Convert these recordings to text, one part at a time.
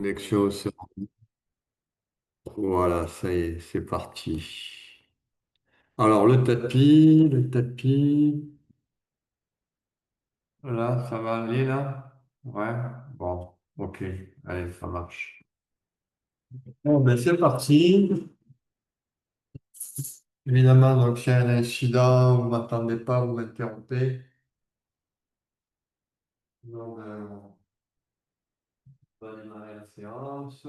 Connexion au cerveau. Voilà, ça y est, c'est parti. Alors, le tapis, là, ça va aller, là? Ouais, bon, ok, allez, ça marche. Bon, ben, c'est parti. Évidemment, donc, s'il y a un incident, vous ne m'attendez pas, vous m'interrompez. Donc, on va démarrer la séance.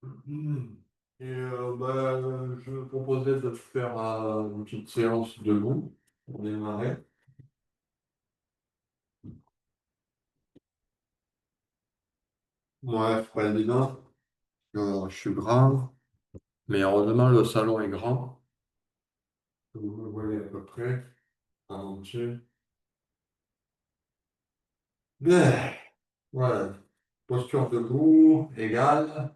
Hmm. Et je me proposais de faire une petite séance debout pour démarrer. Ouais, c'est pas évident. Je suis grand, mais heureusement, le salon est grand. Vous me voyez à peu près en entier. Bien, voilà. Posture debout, égale.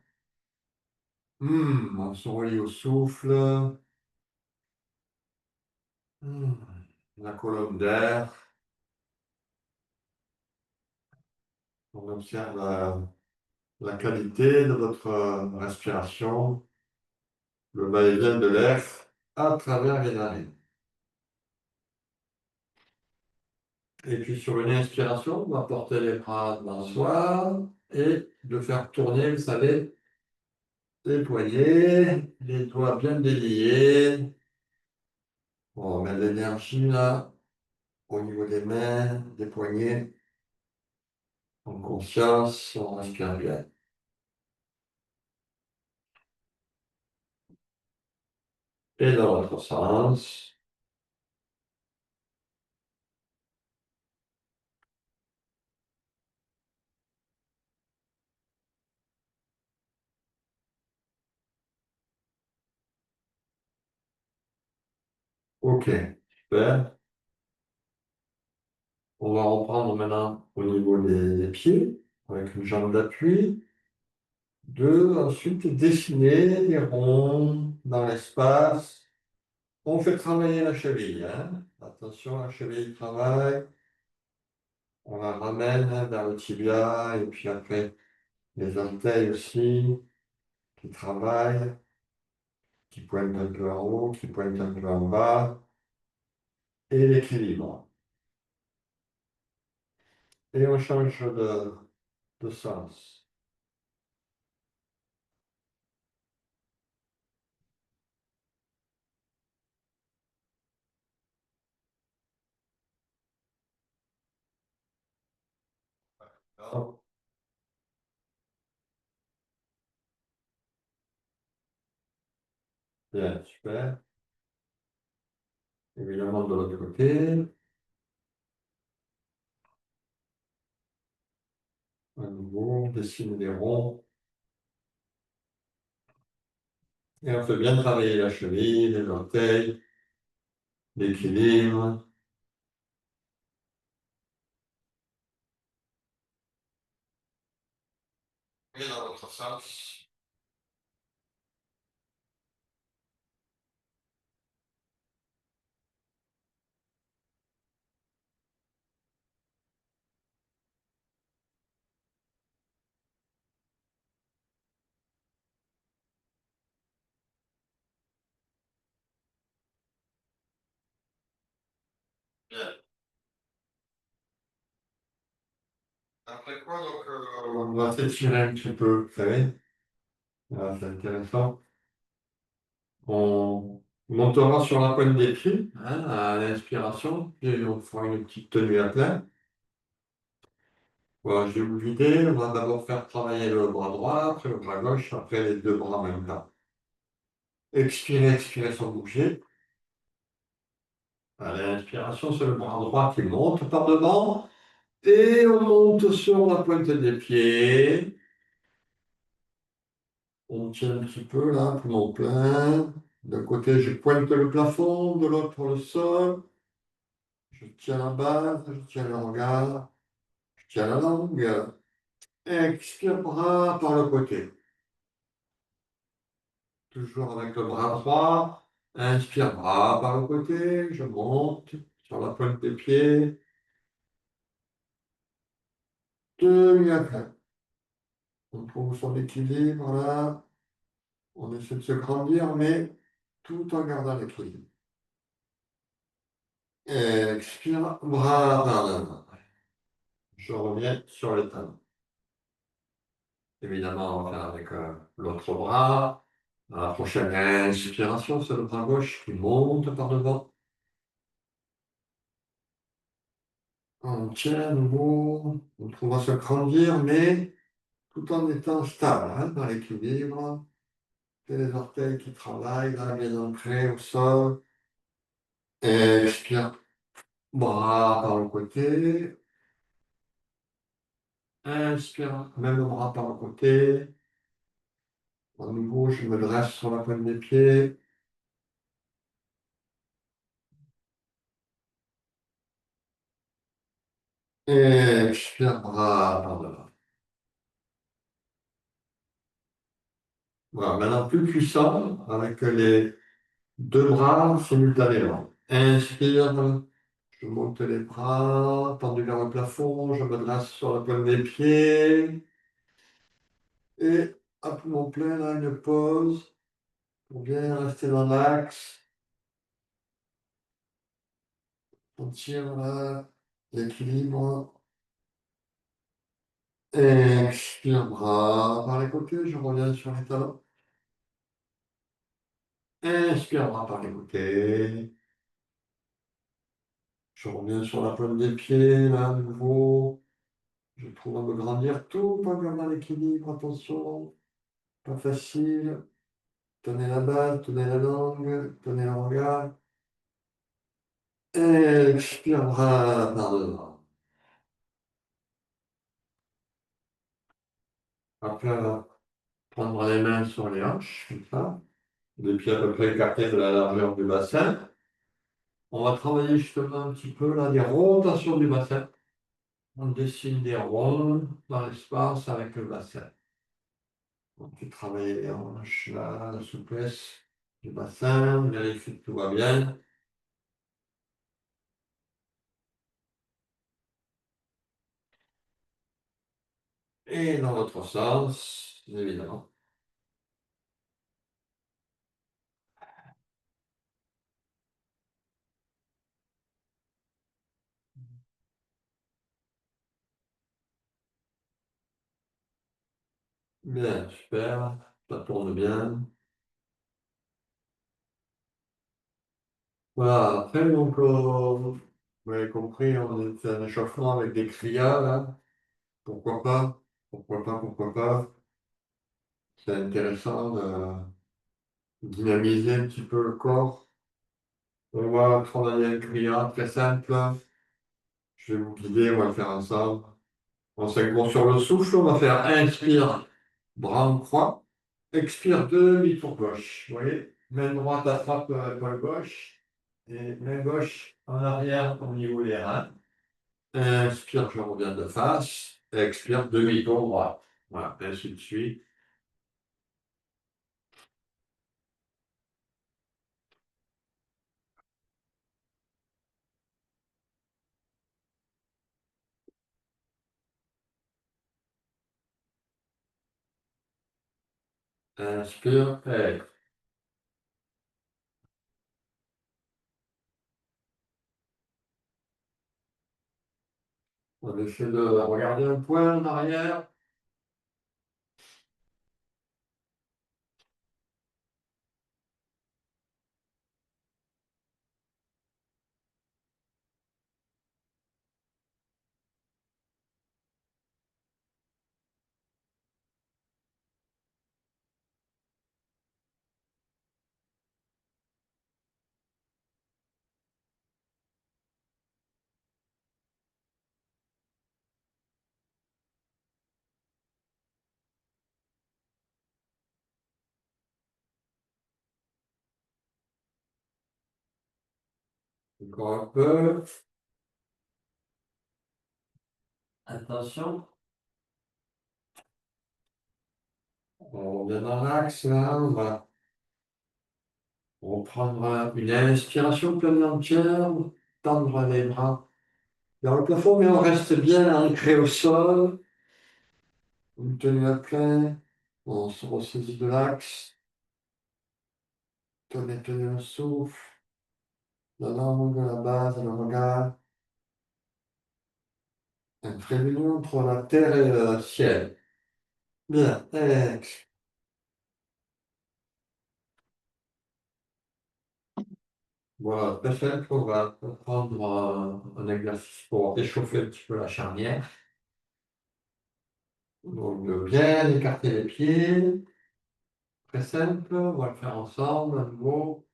On se relie au souffle. Hmm, La colonne d'air. On observe la qualité de votre respiration, le va-et-vient de l'air à travers les narines. Et puis sur une inspiration, on va porter les bras devant soi et de faire tourner, vous savez, les poignets, les doigts bien déliés. On met de l'énergie là, au niveau des mains, des poignets, en conscience, on respire bien. Et dans l'autre sens. Ok, super. On va reprendre maintenant au niveau des pieds, avec une jambe d'appui. Deux, ensuite dessiner des ronds dans l'espace. On fait travailler la cheville, hein. Attention, la cheville travaille. On la ramène vers le tibia et puis après les orteils aussi qui travaillent, qui pointent un peu en haut, qui pointent un peu en bas. Et l'équilibre. Et on change de sens. Alors, bien, super. Évidemment, de l'autre côté, à nouveau, on dessine des ronds. Et on fait bien travailler la cheville, les orteils, l'équilibre. Et dans l'autre sens. Bien. Après quoi, donc, on va s'étirer un petit peu, vous savez. Ah, c'est intéressant. On montera sur la pointe des pieds, hein, à l'inspiration, puis on fera une petite tenue à plat. Voilà, je vais vous guider. On va d'abord faire travailler le bras droit, après le bras gauche, après les deux bras en même temps. Expirez, expirez sans bouger. À l'inspiration, c'est le bras droit qui monte par devant. Et on monte sur la pointe des pieds. On tient un petit peu là, poumon plein. D'un côté, je pointe le plafond, de l'autre le sol. Je tiens la base, je tiens le regard, je tiens la langue. Expire bras par le côté. Toujours avec le bras droit. Inspire bras par le côté. Je monte sur la pointe des pieds. demi-inclin. On trouve son équilibre là. On essaie de se grandir, mais tout en gardant l'équilibre. Expire, bras vers l'avant. Je reviens sur les talons. Évidemment, on va faire avec l'autre bras. À la prochaine inspiration, c'est le bras gauche qui monte par devant. On tient à nouveau. On trouve à se grandir, mais tout en étant stable hein, dans l'équilibre. Et les orteils qui travaillent, là, bien ancrés au sol. Expire, bras par le côté. Inspire, même bras par le côté. À nouveau, je me dresse sur la pointe des pieds. Et expire, bras par devant. Voilà, maintenant plus puissant, avec les deux bras simultanément. Inspire, je monte les bras, tendu vers le plafond, je me dresse sur la pointe des pieds. Et à poumon plein, là, une pause pour bien rester dans l'axe. Sentir là, l'équilibre. Expire, bras par les côtés, je reviens sur les talons. Inspire, bras par les côtés. Je reviens sur la pointe des pieds, là, à nouveau. Je trouve à me grandir tout en gardant l'équilibre. Attention, pas facile. Tenez la balle, tenez la langue, tenez le regard. Expire, bras par devant. Après, on va prendre les mains sur les hanches, comme ça. Les pieds à peu près écartés de la largeur du bassin. On va travailler justement un petit peu là, des rotations du bassin. On dessine des ronds dans l'espace avec le bassin. On peut travailler les hanches, là, la souplesse du bassin, vérifier que tout va bien. Et dans l'autre sens, évidemment. Bien, super. Ça tourne bien. Voilà, après, donc, vous avez compris, on fait un échauffement avec des kriyas, là. Pourquoi pas? Pourquoi pas? Pourquoi pas? C'est intéressant de dynamiser un petit peu le corps. On va travailler un kriya très simple. Je vais vous guider, on va le faire ensemble. On s'accroche sur le souffle, on va faire inspire, bras en croix. Expire, demi-tour gauche. Vous voyez? Main droite attrape l'épaule gauche. Et main gauche en arrière au niveau des reins. Inspire, je reviens de face. Expire, demi-tour droit. Voilà, ainsi de suite. Inspire, expire. On va essayer de regarder un point en arrière. Encore un peu. Attention. On revient dans l'axe, là. On va reprendre une inspiration pleine entière. Tendre les bras vers le plafond, mais on reste bien ancré au sol. une tenue à plein, on se ressaisit de l'axe, tenez un souffle, la langue, la base, le regard, un trait d'union entre la terre et le ciel. Bien, voilà, très simple, on va prendre un exercice pour échauffer un petit peu la charnière. Donc, de bien écarter les pieds, très simple, on va le faire ensemble à nouveau.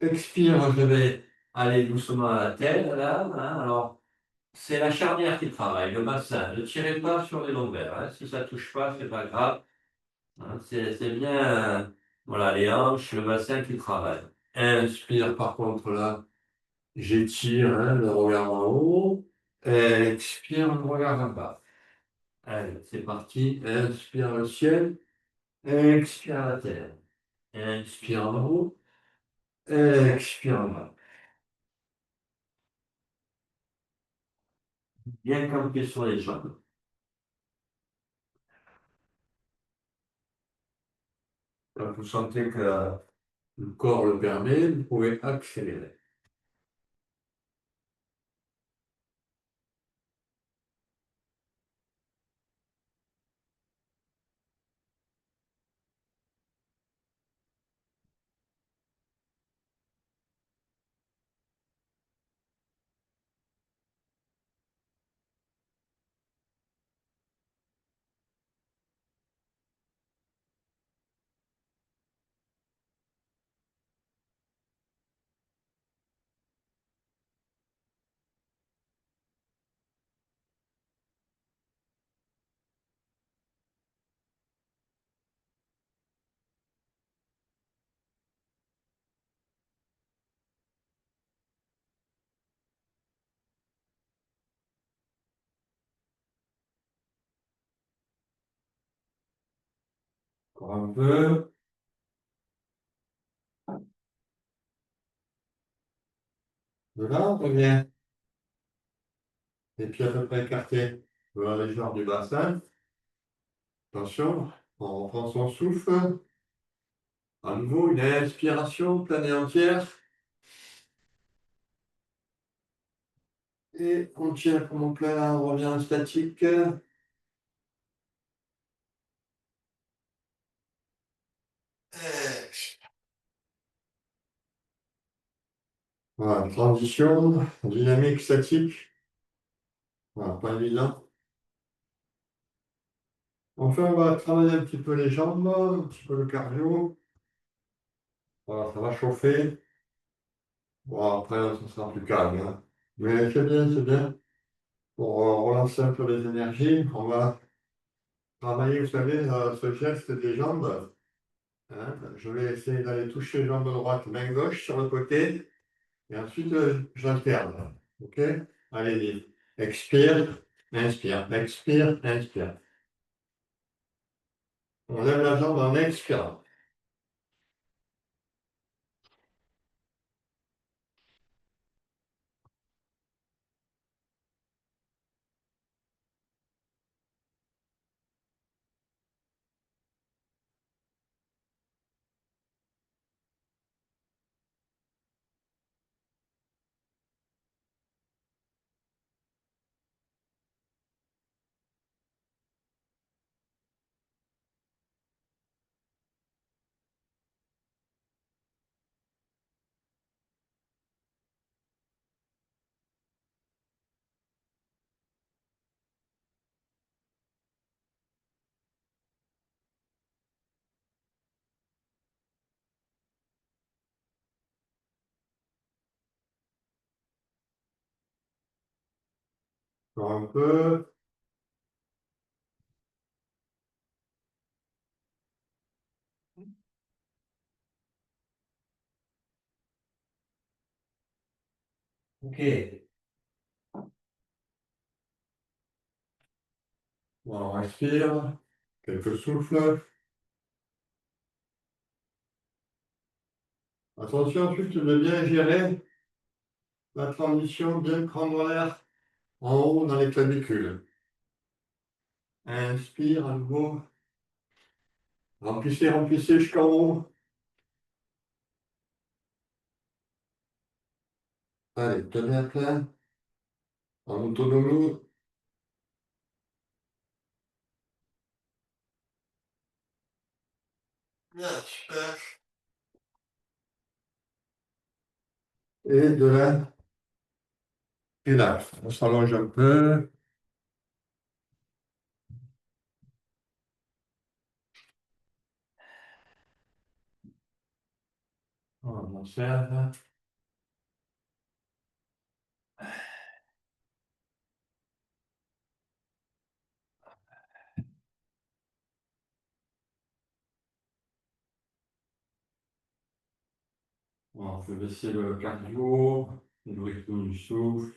Expire, je vais aller doucement à la tête, là, hein. Alors, c'est la charnière qui travaille, le bassin. Ne tirez pas sur les lombaires, hein. Si ça touche pas, c'est pas grave, hein. C'est bien, voilà, les hanches, le bassin qui travaille. Inspire, par contre, là, j'étire, hein, le regard en haut. Expire, le regard en bas. Allez, c'est parti. Inspire le ciel. Expire la terre. Inspire en haut. Expire en bas. Bien camper sur les jambes. Quand vous sentez que le corps le permet, vous pouvez accélérer. Encore un peu. De là, on revient. Les pieds à peu près écartés. Voilà les jambes du bassin. Attention, on reprend son souffle. À nouveau, une inspiration pleine et entière. Et on tient comme on plein, on revient en statique. Voilà, transition, dynamique, statique. Voilà, pas évident. Enfin, on va travailler un petit peu les jambes, un petit peu le cardio. Voilà, ça va chauffer. Bon, après, ça sera plus calme, hein. Mais c'est bien, c'est bien. Pour relancer un peu les énergies, on va travailler, vous savez, ce geste des jambes, hein. Je vais essayer d'aller toucher jambe droite, main gauche sur le côté, et ensuite j'alterne. OK? Allez-y. Expire, inspire, expire, inspire. On lève la jambe en expirant. Encore un peu. OK. Bon, on respire. Quelques souffles. Attention ensuite de bien gérer la transition, bien prendre l'air en haut dans les clavicules. Inspire à nouveau. Remplissez, remplissez jusqu'en haut. Allez, tenez à plein. En autonomie. Bien, super. Et de là, et là, on s'allonge un peu. On observe. On fait baisser le cardio, le rythme du souffle.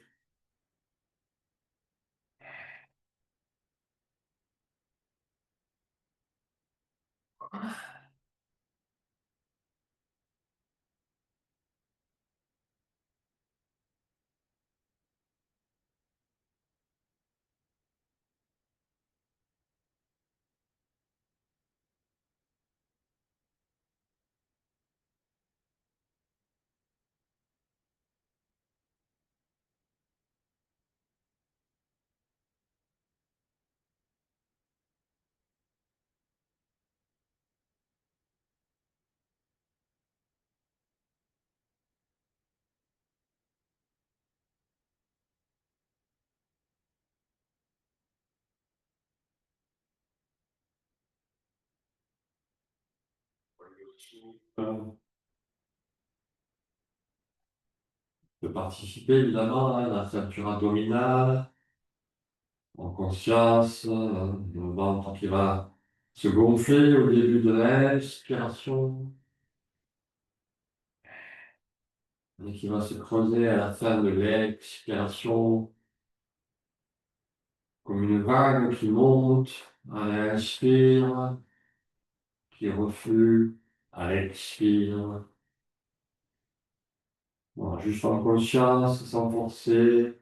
De participer évidemment à la ceinture abdominale, en conscience, le ventre qui va se gonfler au début de l'inspiration et qui va se creuser à la fin de l'expiration comme une vague qui monte à l'inspire, qui reflue à l'expire. Voilà, juste en conscience, sans forcer.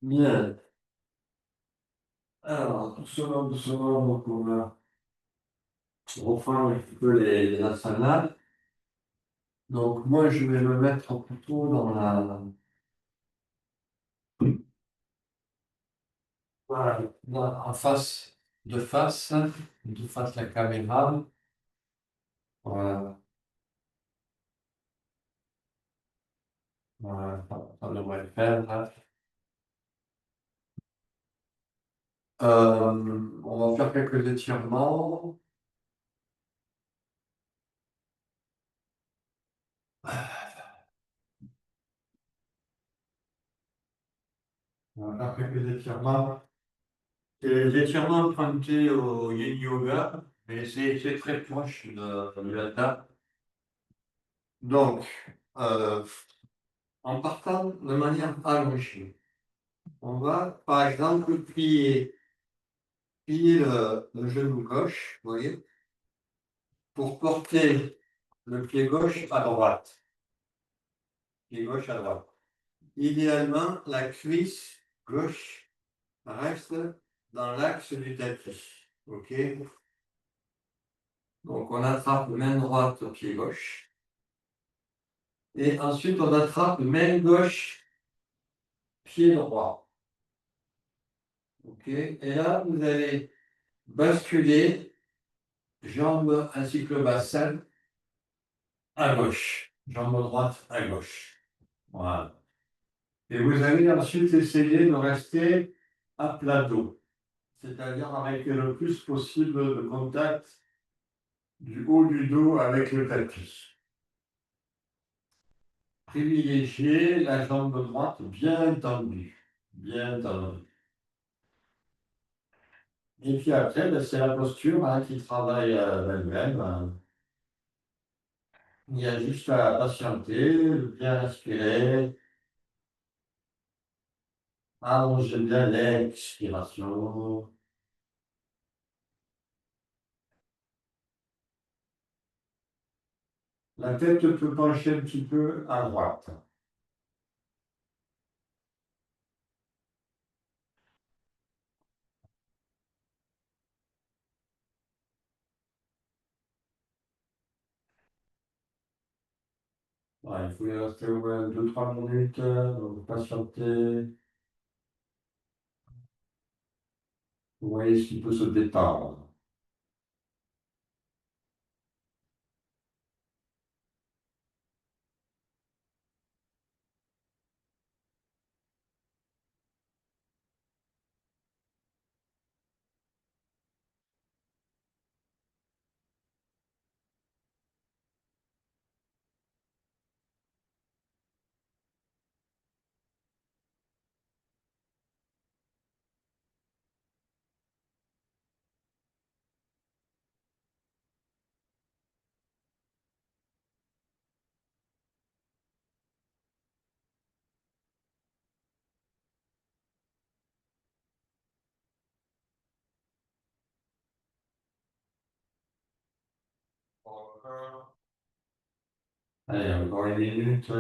Bien. Alors, doucement, donc on va reprendre un petit peu les asanas. Donc, moi, je vais me mettre plutôt voilà, en face, de face à la caméra. Voilà, voilà, ça devrait le faire, là. On va faire quelques étirements. On va faire quelques étirements. C'est les étirements empruntés au yin yoga, mais c'est très proche du hatha. Donc, euh, en partant de manière allongée, on va, par exemple, plier le genou gauche, vous voyez, pour porter le pied gauche à droite. Pied gauche à droite. Idéalement, la cuisse gauche reste dans l'axe du tapis. OK? Donc, on attrape main droite au pied gauche. Et ensuite, on attrape main gauche, pied droit. OK? Et là, vous allez basculer jambes ainsi que le bassin à gauche. Jambe droite à gauche. Voilà. Et vous allez ensuite essayer de rester à plat dos, c'est-à-dire avec le plus possible de contact du haut du dos avec le tapis. Privilégiez la jambe droite bien tendue, bien tendue. Et puis après, ben, c'est la posture qui travaille elle-même. Il y a juste à patienter, bien respirer, allonger bien l'expiration. La tête peut pencher un petit peu à droite. Voilà, il faut y rester au moins 2-3 minutes, donc patienter. Vous voyez ce qui peut se détendre. Allez, encore une minute.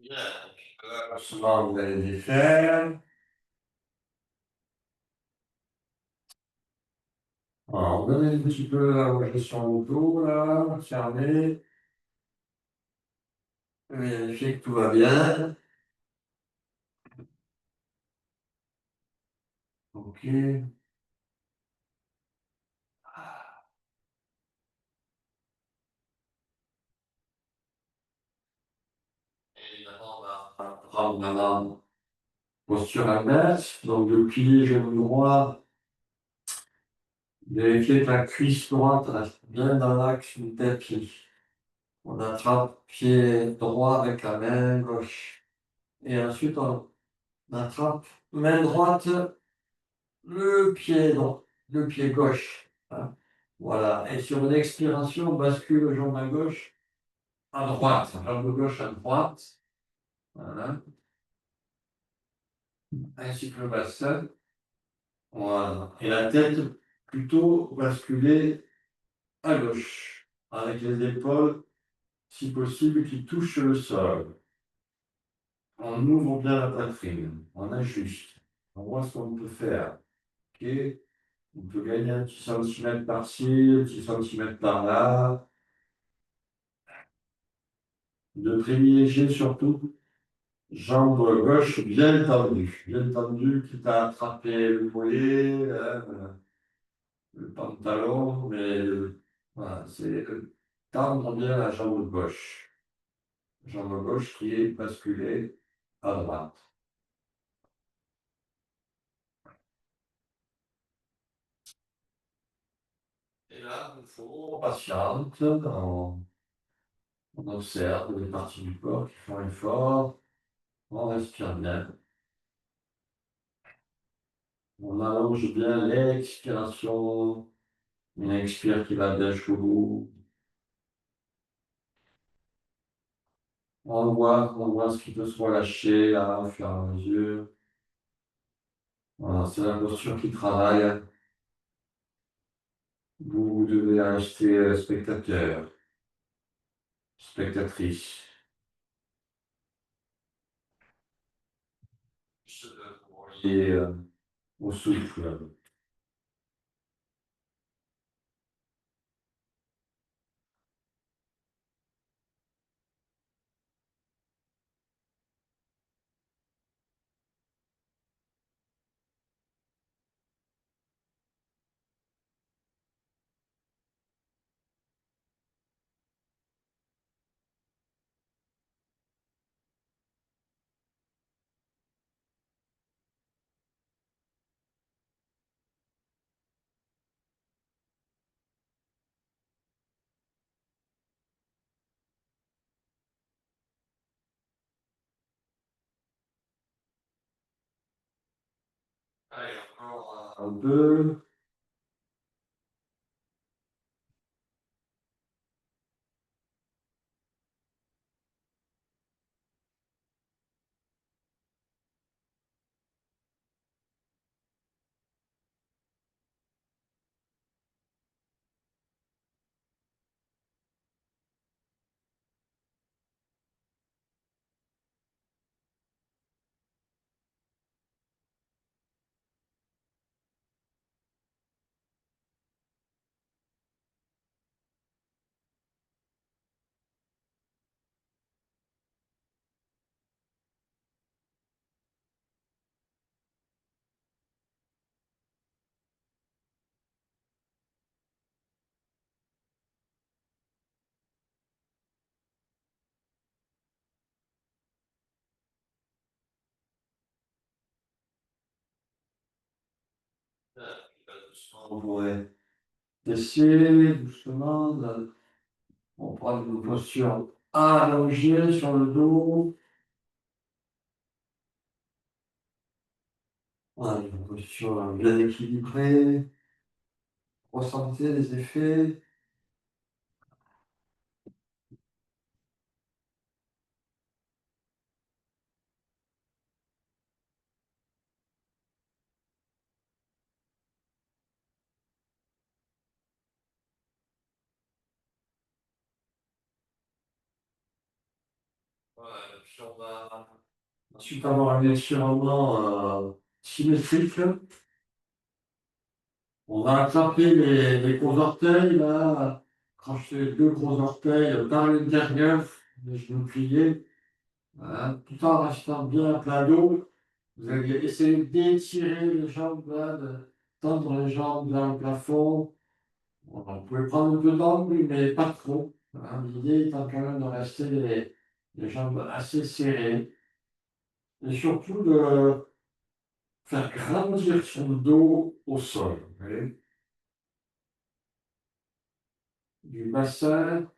Bien. Souvent, vous allez les faire. Alors, donnez un petit peu la gestion au dos, là, fermez. Vérifiez que tout va bien. OK. Évidemment, on va prendre maintenant posture inverse. Donc, le pied, genou droit. Vérifiez que la cuisse droite reste bien dans l'axe du tapis. On attrape pied droit avec la main gauche. Et ensuite, on attrape main droite, le pied gauche. Hein. Voilà. Et sur une expiration, on bascule jambe à gauche à droite. Jambe gauche à droite. Voilà. Ainsi que le bassin. Voilà. Et la tête plutôt basculée à gauche. Avec les épaules, si possible, qui touchent le sol. On ouvre bien la poitrine. On ajuste. On voit ce qu'on peut faire. OK? On peut gagner un petit centimètre par-ci, un petit centimètre par-là. De privilégier surtout jambe gauche bien tendue, quitte à attraper le mollet, le pantalon, mais voilà, c'est tendre bien la jambe gauche. Jambe gauche qui est basculée à droite. Et là, il faut patiente, on observe les parties du corps qui font effort, on respire bien. On allonge bien l'expiration, une expire qui va bien jusqu'au bout. On voit ce qui peut se relâcher là, au fur et à mesure. Voilà, c'est la posture qui travaille. Vous devez rester spectateur, spectatrice. Et au souffle. Allez, encore un, deux. On pourrait laisser doucement. On prend une posture allongée sur le dos. Voilà, une posture bien équilibrée. Ressentez les effets. Voilà, puis on va ensuite avoir un étirement symétrique. On va attraper les gros orteils, là, cracher les deux gros orteils par l'intérieur, les genoux pliés, voilà, tout en restant bien à plat dos. Vous allez essayer d'étirer les jambes, là, de tendre les jambes vers le plafond. Voilà, vous pouvez prendre un peu d'angle, mais pas trop. Voilà, l'idée étant quand même de rester les jambes assez serrées. Et surtout de faire grandir son dos au sol. Vous voyez, du bassin,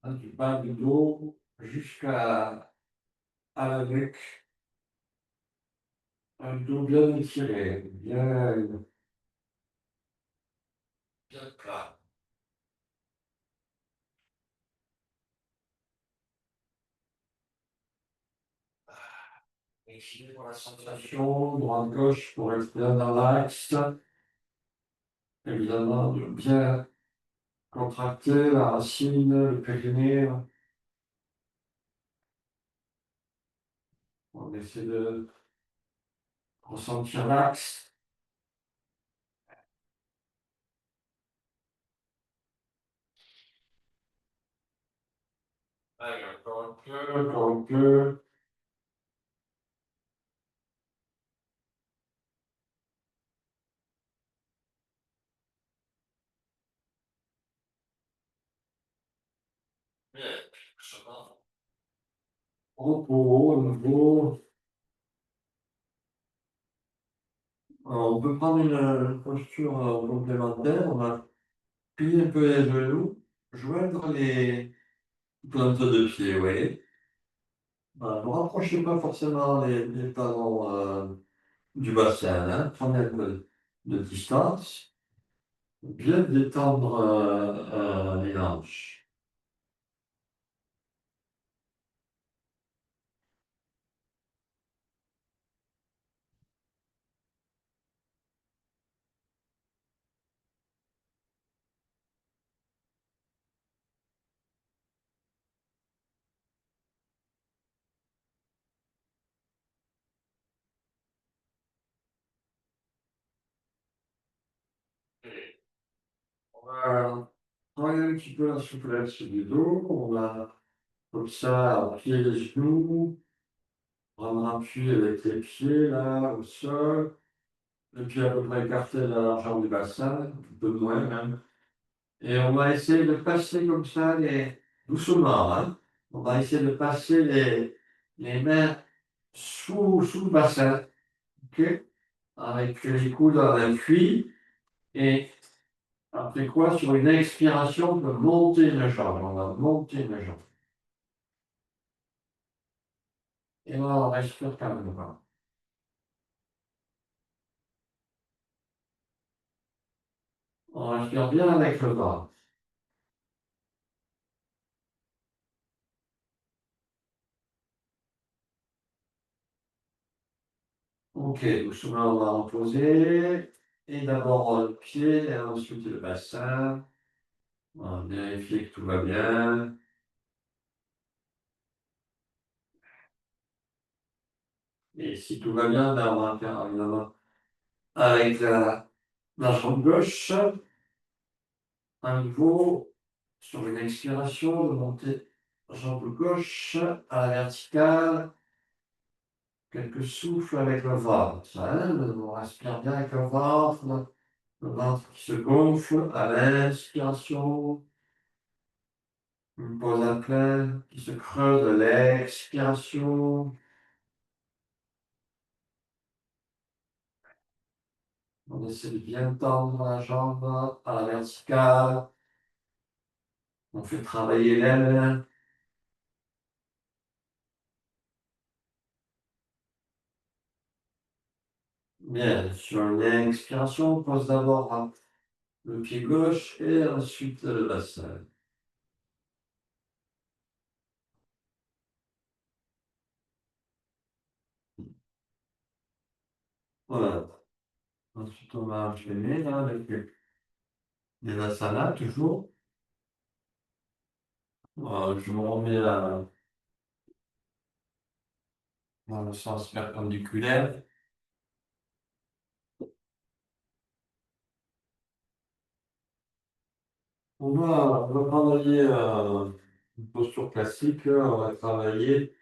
hein, du bas du dos jusqu'à la nuque. Un dos bien étiré, bien plat. Équilibre la sensation, droite-gauche pour être bien dans l'axe. Évidemment, de bien contracter la racine, le périnée. On essaie de ressentir l'axe. Allez, encore un peu, encore un peu. Bien, ça va. Repos, à nouveau. Alors, on peut prendre une posture complémentaire. On va plier un peu les genoux, joindre les plantes de pied, oui. Voilà, ne rapprochez pas forcément les talons du bassin, hein. Prenez un peu de distance. Bien détendre les hanches. On va travailler un petit peu la souplesse du dos. On va, comme ça, plier les genoux, prendre appui avec les pieds, là, au sol. Et puis à peu près écarter la largeur du bassin, un peu moins même. Et on va essayer de passer comme ça, doucement, hein. On va essayer de passer les mains sous le bassin, ok? Avec les coudes à l'appui. Et après quoi, sur une expiration, on peut monter une jambe. On va monter une jambe. Et là, on respire calmement. On respire bien avec le ventre. Ok, doucement, on va reposer. Et d'abord le pied, et ensuite le bassin. On va vérifier que tout va bien. Et si tout va bien, ben, on va faire évidemment avec la jambe gauche. À nouveau, sur une expiration, de monter jambe gauche à la verticale. Quelques souffles avec le ventre. Hein. On respire bien avec le ventre qui se gonfle à l'inspiration. Une pause à plein qui se creuse à l'expiration. On essaie de bien tendre la jambe à la verticale. On fait travailler l'aile. Bien, sur une expiration, on pose d'abord le pied gauche et ensuite le bassin. Voilà. Ensuite, on va enchaîner là, avec les asanas, toujours. Voilà, je me remets dans le sens perpendiculaire. On va travailler une posture classique. On va travailler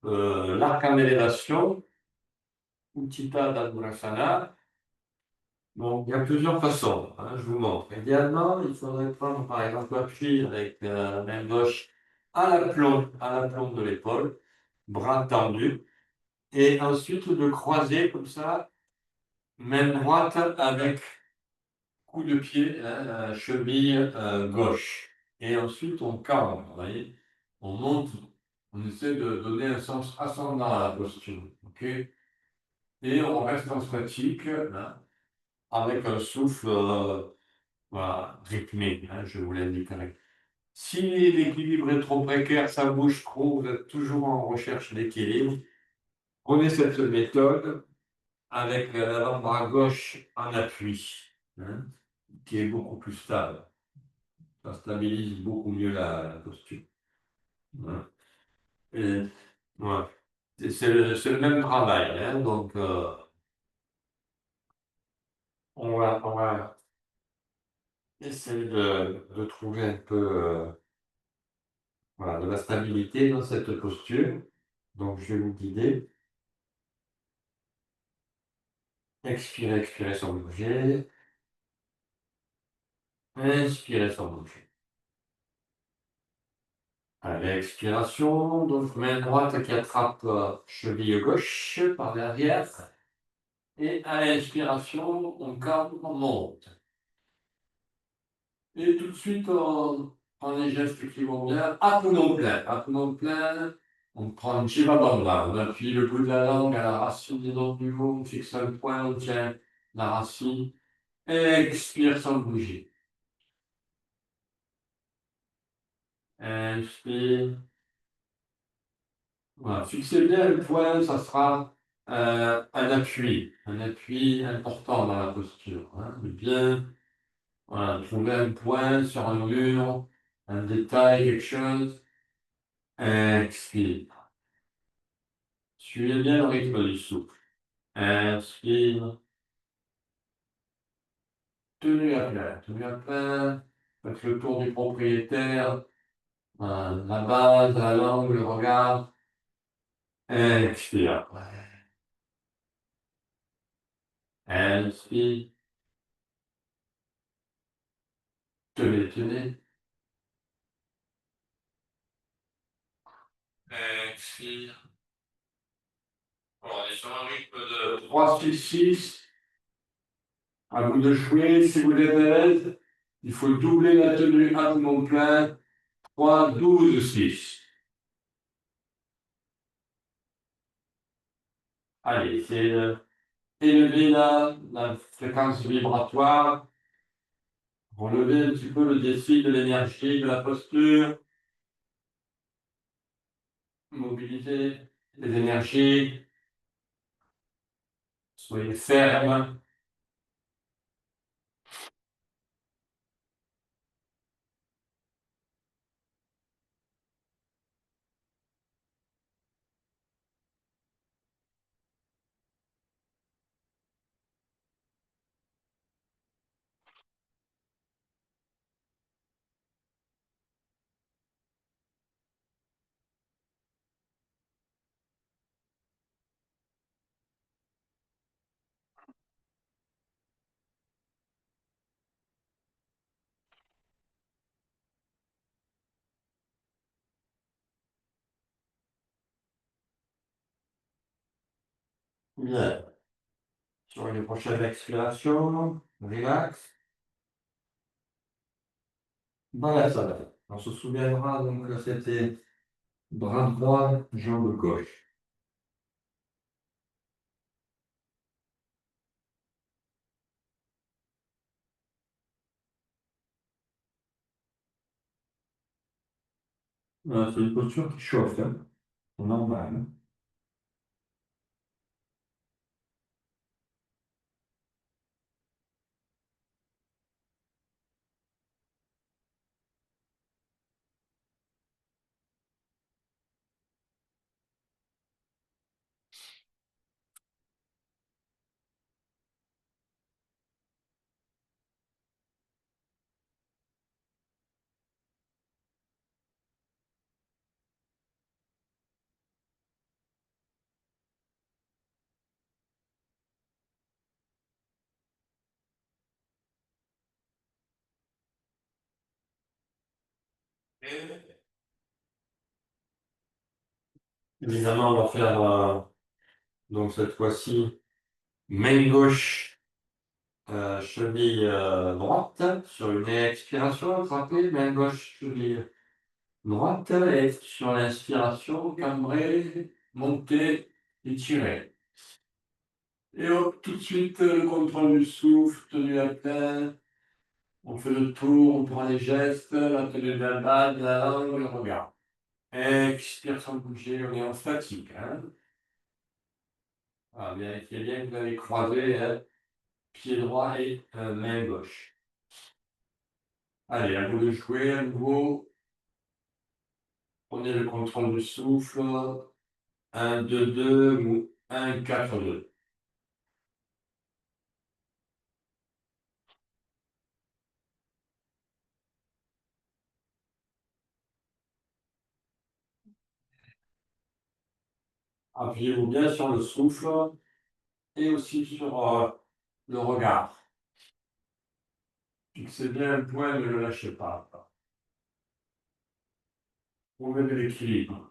l'arc en élévation, Utthita Dhanurasana. Donc, il y a plusieurs façons, hein, je vous montre. Idéalement, il faudrait prendre par exemple l'appui avec la main gauche à la plombe de l'épaule, bras tendus, et ensuite de croiser comme ça, main droite avec coup de pied, hein, la cheville gauche. Et ensuite, on cambre, vous voyez, on monte, on essaie de donner un sens ascendant à la posture, ok? Et on reste en statique, hein, avec un souffle voilà, rythmé, hein, je vous l'indiquerai. Si l'équilibre est trop précaire, ça bouge trop, vous êtes toujours en recherche d'équilibre, prenez cette méthode avec l'avant-bras gauche en appui, hein, qui est beaucoup plus stable. Ça stabilise beaucoup mieux la posture. Voilà. Et, ouais. C'est le même travail, hein, donc on va essayer de trouver un peu voilà, de la stabilité dans cette posture. Donc je vais vous guider. Expirez, expirez sans bouger. Inspirez sans bouger. À l'expiration, donc main droite qui attrape cheville gauche par derrière. Et à l'inspiration, on calme, on monte. Et tout de suite, on prend les gestes qui vont bien. Abdomen plein. Abdomen plein. On prend une Chivabandha. On appuie le bout de la langue à la racine des dents du haut. On fixe un point, on tient la racine. Expire sans bouger. Inspire. Voilà. Fixez bien le point, ça sera un appui important dans la posture. Hein. Bien, voilà, trouver un point sur un mur, un détail, quelque chose. Expire. Suivez bien le rythme du souffle. Inspire. Tenue à plat. Tenue à plat. Faites le tour du propriétaire. La base, la langue, le regard. Expire. Inspire. Tenez, tenez. Expire. On est sur un rythme de 3-6-6. À vous de jouer, si vous êtes à l'aise. Il faut doubler la tenue à mon plein. 3-12-6. Allez, c'est élever la fréquence vibratoire. Relever un petit peu le défi de l'énergie, de la posture, mobiliser les énergies, soyez ferme. Bien. Sur une prochaine expiration, relax. Dans la salle. On se souviendra donc que c'était bras droit, jambe gauche. C'est une posture qui chauffe, hein. C'est normal, hein. Évidemment, on va faire donc cette fois-ci main gauche, cheville droite sur une expiration, attrapez, main gauche, cheville droite et sur l'inspiration, cambré, monter, étirer. Et hop, tout de suite, le contrôle du souffle, tenue à plein. On fait le tour, on prend les gestes, la tenue de la bague, la langue, le regard. Expire sans bouger, on est en statique, hein. Ah, vérifiez bien que vous avez croisé, hein, pied droit et main gauche. Allez, à vous de jouer à nouveau. Prenez le contrôle du souffle. 1, 2, 2 ou 1, 4, 2. Appuyez-vous bien sur le souffle et aussi sur le regard. Fixez bien un point, ne le lâchez pas. Trouvez de l'équilibre.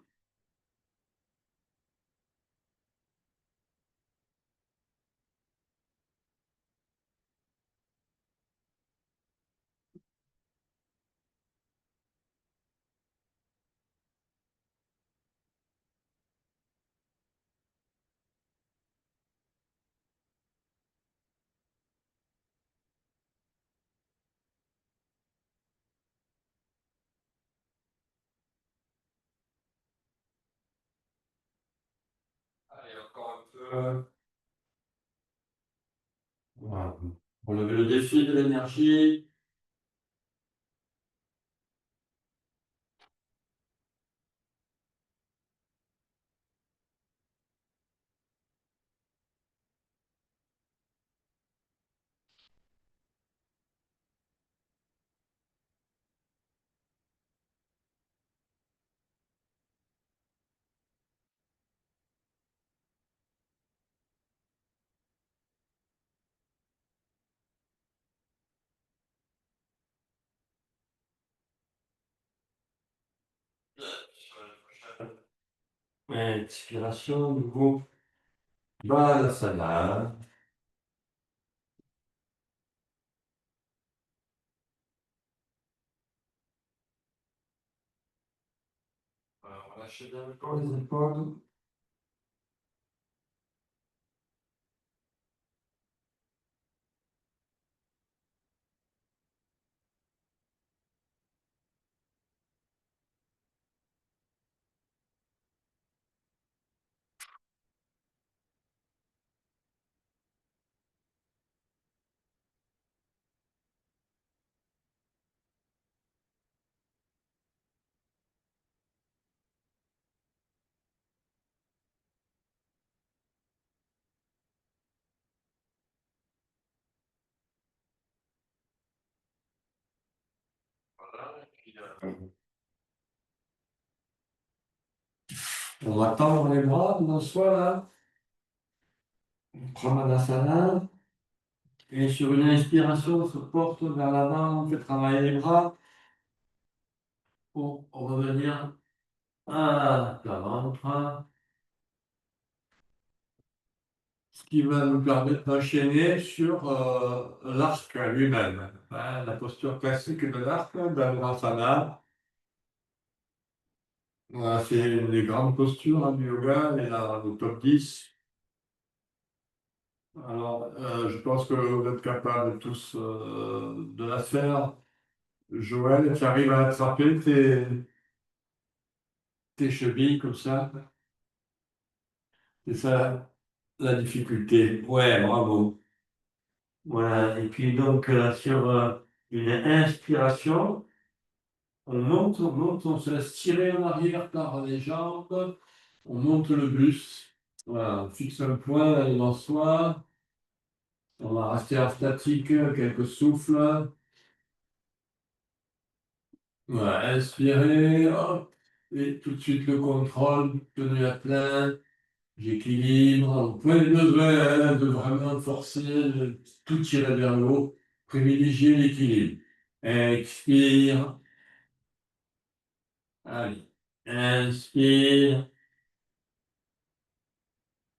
Allez, encore un peu. Voilà. Relevez le défi de l'énergie. Expiration, nouveau. Balasana. Relâchez bien le corps, les épaules. On va tendre les bras dans soi là. Pramanasana. Et sur une inspiration, on se porte vers l'avant, on fait travailler les bras pour revenir à la ventre. Ce qui va nous permettre d'enchaîner sur l'arc lui-même. Hein, la posture classique de l'arc, d'Anurasana. Voilà, c'est une des grandes postures du yoga, elle est là au top 10. Alors, je pense que vous êtes capables tous de la faire. Joël, tu arrives à attraper tes chevilles comme ça. C'est ça la difficulté. Ouais, bravo. Voilà, et puis donc sur une inspiration, on monte, on se laisse tirer en arrière par les jambes, on monte le buste. Voilà, on fixe un point devant soi. On va rester en statique, quelques souffles. Voilà, inspirez, hop, et tout de suite le contrôle, tenue à plein, j'équilibre. Vous pouvez besoin de vraiment forcer, de tout tirer vers le haut, privilégier l'équilibre. Expire, allez, inspire,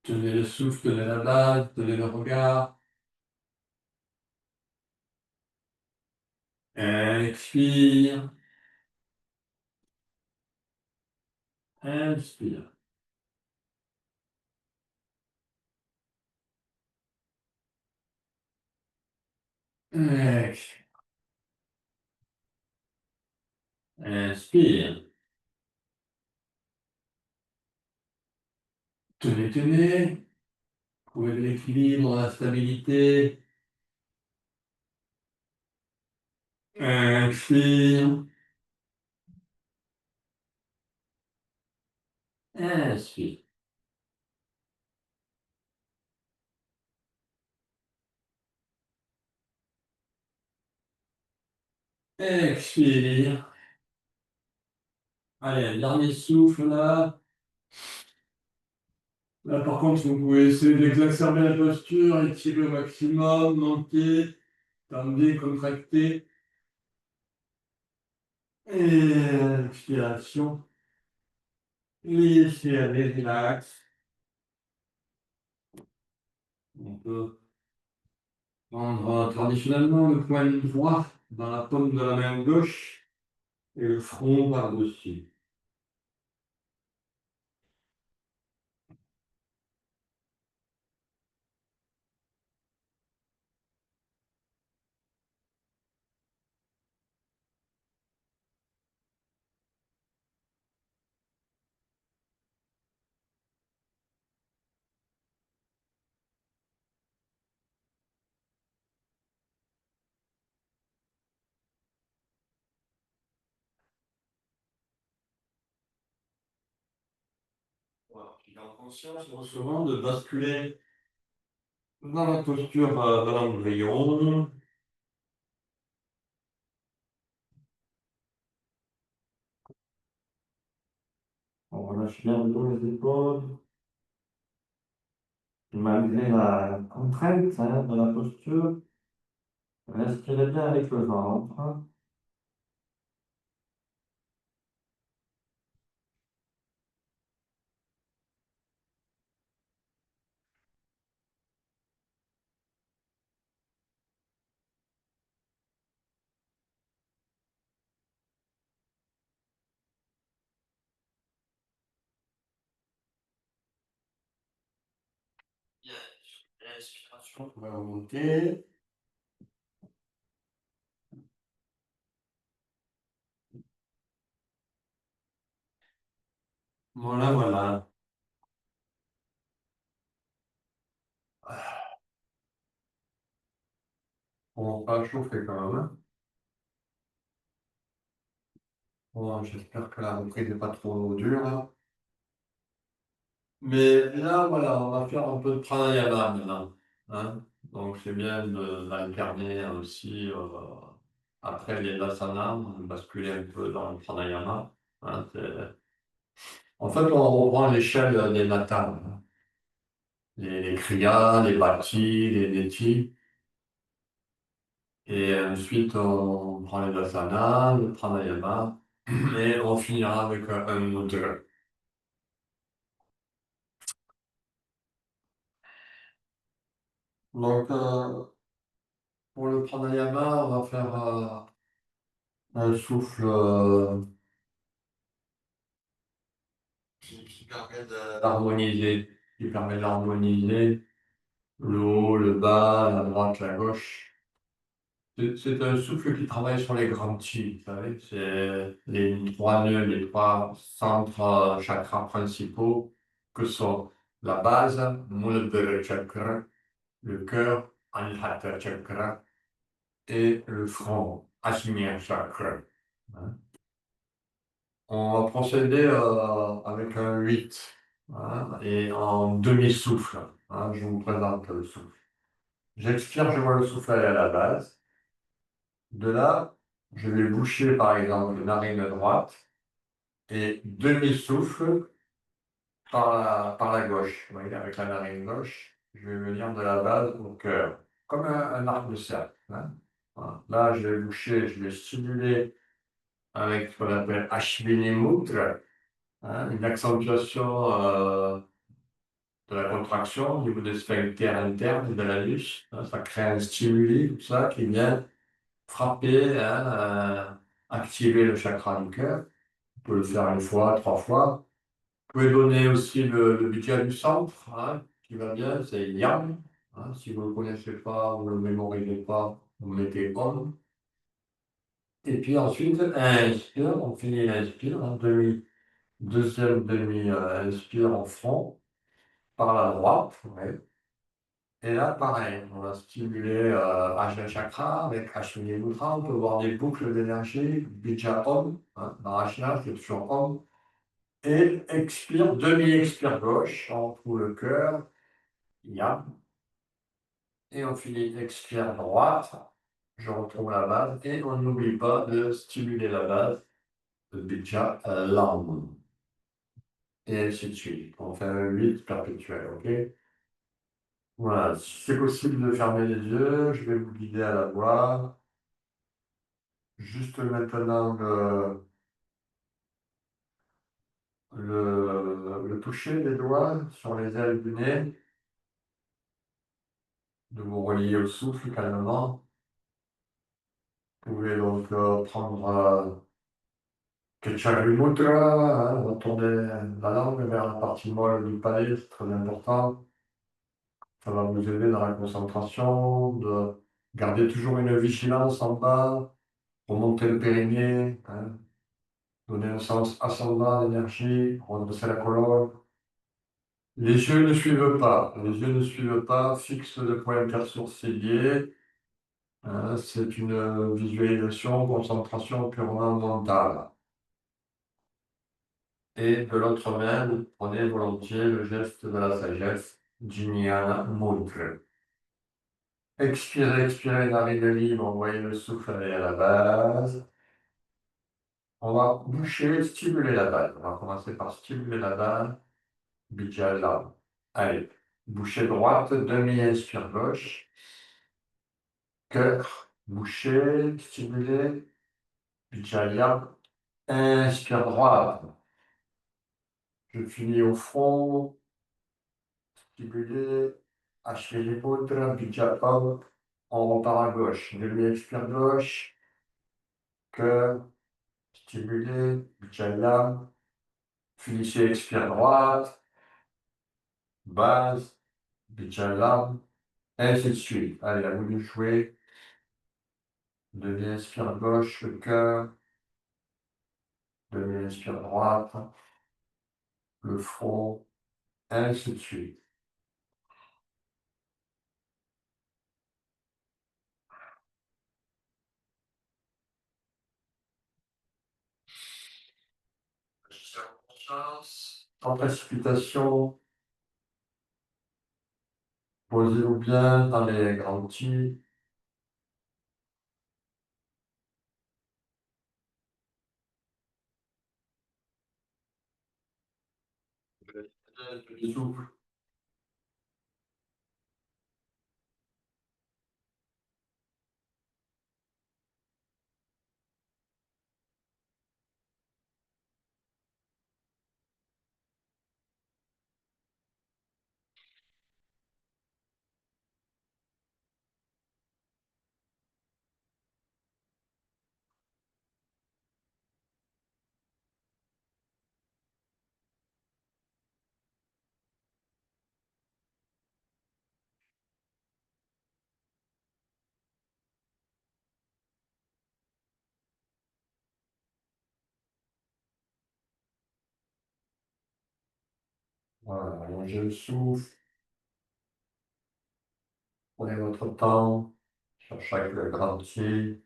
tenez le souffle, tenez la base, tenez le regard. Expire, inspire. Expire. Inspire. Tenez, tenez. Trouvez de l'équilibre, la stabilité. Expire. Inspire. Expire. Allez, un dernier souffle là. Là, par contre, vous pouvez essayer d'exacerber la posture, étirer au maximum, monter, tendez, contracter. Et expiration. Laissez aller, relax. On peut prendre traditionnellement le poing droit dans la paume de la main gauche et le front par-dessus. Voilà. Puis en conscience, souvent de basculer dans la posture de l'embryon. On relâche bien le dos, les épaules. Malgré la contrainte de la posture, respirez bien avec le ventre. Bien. L'inspiration, on va remonter. Voilà, voilà. On va pas chauffer quand même, hein. Bon, j'espère que la reprise n'est pas trop dure, hein. Mais là, voilà, on va faire un peu de pranayama maintenant, hein. Donc, c'est bien d'incarner aussi. Après les asanas, on basculait un peu dans le pranayama. Hein, en fait, on prend l'échelle des natas, hein. Les kriyas, les bhaktis, les netis. Et ensuite, on prend les asanas, le pranayama, et on finira avec un mudra. Donc, pour le pranayama, on va faire un souffle qui permet d'harmoniser, qui permet d'harmoniser le haut, le bas, la droite, la gauche. C'est un souffle qui travaille sur les grands chi, vous savez, c'est les trois nœuds, les trois centres chakras principaux que sont la base, Muladhara Chakra, le cœur, Anahata Chakra, et le front, Ajna Chakra. Hein. On va procéder avec un 8, hein, et en demi-souffle. Hein, je vous présente le souffle. J'expire, je vois le souffle aller à la base. De là, je vais boucher par exemple la narine droite et demi-souffle par la gauche. Vous voyez, avec la narine gauche, je vais venir de la base au cœur, comme un arc de cercle. Hein. Voilà. Là, je vais boucher, je vais stimuler avec ce qu'on appelle Ashwini Mudra, hein, une accentuation de la contraction au niveau des sphincters internes de l'anus. Hein, ça crée un stimuli, tout ça, qui vient frapper, hein, activer le chakra du cœur. On peut le faire une fois, trois fois. Vous pouvez donner aussi le budget du centre, hein, qui va bien, c'est Yang. Hein, si vous ne le connaissez pas, vous ne le mémorisez pas, vous mettez Om. Et puis ensuite, inspire, on finit l'inspire, hein, deuxième demi-inspire en front, par la droite. Ouais. Et là, pareil, on va stimuler Ajna Chakra avec Ashwini Mudra. On peut voir des boucles d'énergie, Bija Om, hein, dans Ajna, c'est toujours Om. Et expire, demi-expire gauche, on trouve le cœur, Yam. Et on finit expire droite, je retrouve la base. Et on n'oublie pas de stimuler la base, de Bija Lam. Et ainsi de suite. On fait un 8 perpétuel, ok? Voilà, si c'est possible de fermer les yeux, je vais vous guider à la voix. Juste maintenant, le toucher des doigts sur les ailes du nez, de vous relier au souffle calmement. Vous pouvez donc prendre Ketchari Mudra, hein, retourner la langue vers la partie molle du palais, c'est très important. Ça va vous aider dans la concentration, de garder toujours une vigilance en bas, remonter le périnée, hein, donner un sens ascendant à l'énergie, redresser la colonne. Les yeux ne suivent pas, les yeux ne suivent pas, fixe le pointeur sourcilier. Hein, c'est une visualisation, concentration purement mentale. Et de l'autre main, vous prenez volontiers le geste de la sagesse, Jnana Mudra. Expirez, expirez, narine libre, envoyez le souffle aller à la base. On va boucher, stimuler la base. On va commencer par stimuler la base, Bijala. Allez, bouchée droite, demi-inspire gauche. Cœur, boucher, stimuler, Bijala. Inspire droite. Je finis au front, stimuler, hacher les poutres, Bijala. On repart à gauche. Demi-expire gauche. Cœur, stimuler, Bijala. Finissez, expire droite. Base, Bijala. Ainsi de suite. Allez, à vous de jouer. Demi-inspire gauche, le cœur. Demi-inspire droite, le front. Ainsi de suite. Conscience. Sans précipitation. Posez-vous bien dans les grands petits. Du souffle. Voilà, allongez le souffle, prenez votre temps sur chaque gratte-pied.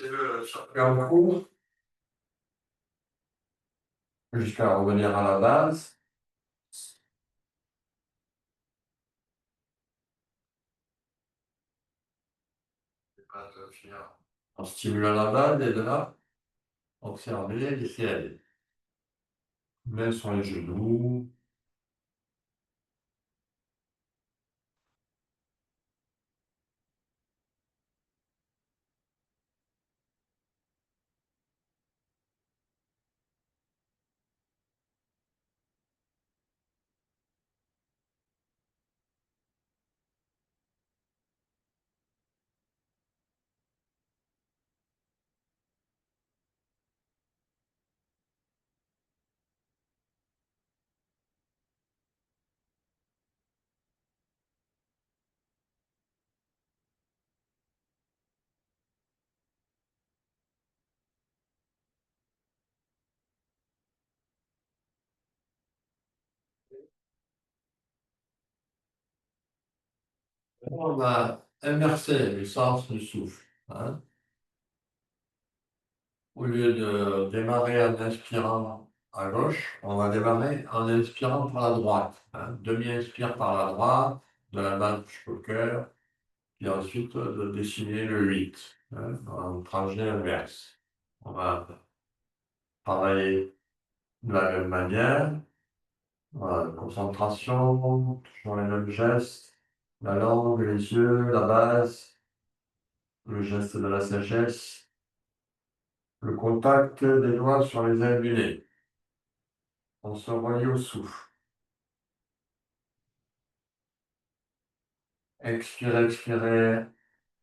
Mettez-le circuit en cours jusqu'à revenir à la base. En stimulant la base et de là, observez, laissez aller. Mains sur les genoux. On va inverser le sens du souffle, hein. Au lieu de démarrer en inspirant à gauche, on va démarrer en inspirant par la droite, hein. Demi-inspire par la droite, de la main jusqu'au cœur, puis ensuite de dessiner le 8, hein, en trajet inverse. On va travailler de la même manière. Voilà, concentration, toujours les mêmes gestes, la langue, les yeux, la base, le geste de la sagesse, le contact des doigts sur les ailes du nez. On se relie au souffle. Expirez, expirez.